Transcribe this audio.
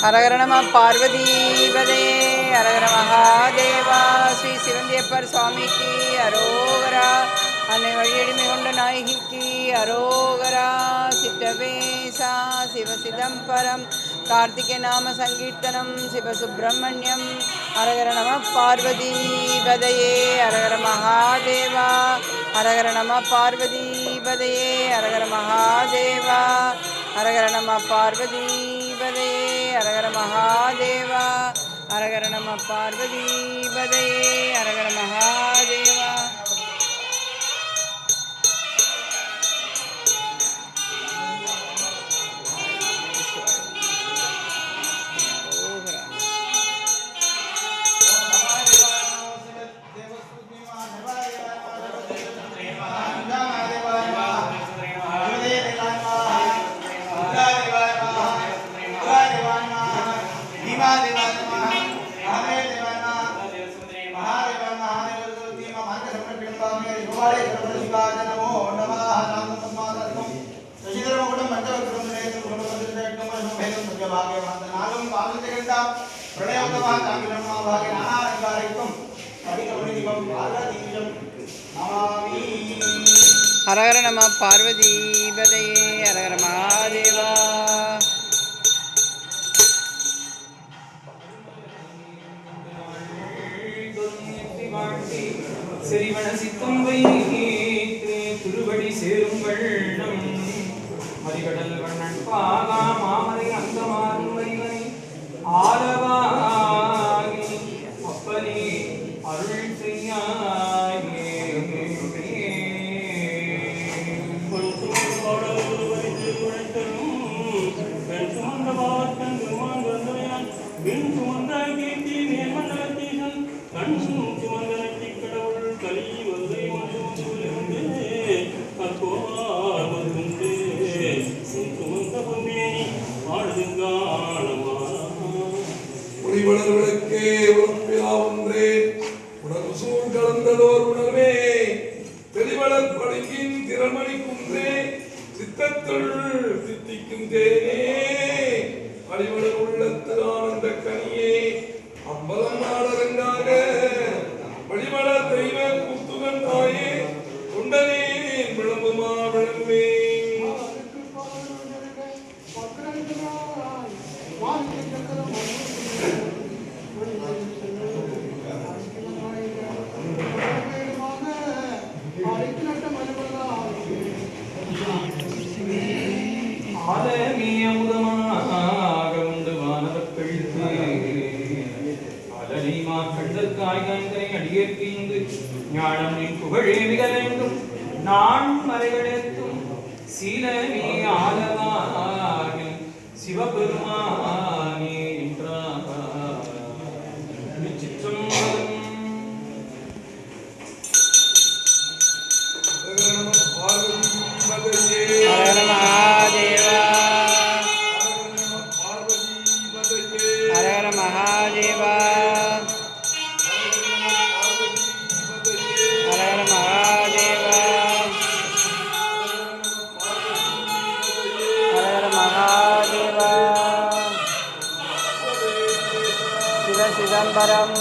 ஹரஹர நம பார்வதீபதே ஹரஹர மகாதேவா. ஸ்ரீ சிவந்தியப்பர் சுவாமிக்கு அரோகரா. அன்னை வழியடிமை கொண்ட நாயகிக்கு அரோகரா. சிற்றவேசா சிவசிதம்பரம் கார்த்திகை நாம சங்கீர்த்தனம் சிவசுப்பிரமணியம். ஹரஹர நம பார்வதீபதையே ஹரஹர மகாதேவா. ஹரஹர நம பார்வதீபதையே ஹரஹர மகாதேவா. ஹரஹர நம பார்வதீபதையே ஹரஹர மகாதேவா. ஹரஹர நம பார்வதீபதையே ஹரஹர மகாதேவா. ஹரஹர நம பார்வதீபதையே ஹரஹர மகாதேவா. செறிவன சித்தம் வைத்தே திருவடி சேரும் வெள்ளம் மறிகடல் வண்ணன் பாகா மாமரை அந்தமாறும் வைவனை ஆலவாகி அப்பனே அருள் செய்யாயே. உரிவளர்களுக்கே உறப்பிலா ஒன்றே உணர்வு சூழ் கலந்ததோர் உணர்வே தெளிவளர் படுங்கின் திறமணி குன்றே சித்தத்துள் சித்திக்கும் தேனே அடிவளர் உள்ளத்து ஆனந்த கனியே அம்பலம் நாடரங்காக வழிவள தெய்வ புத்துகன் தாயே கொண்டனே விளம்புமா விளம்புவே. ஞானம் நின் புகழே மிக வேண்டும் நான் மறைகளேத்தும் சீலமே ஆலவாகி சிவபெருமானே என்றார். சிற்றம்பலம். ஹரஹர மகாதேவா ஹரஹர மகாதேவா ஹரஹர மகாதேவா ஹரஹர மகாதேவா. சிவ சிதம்பரம்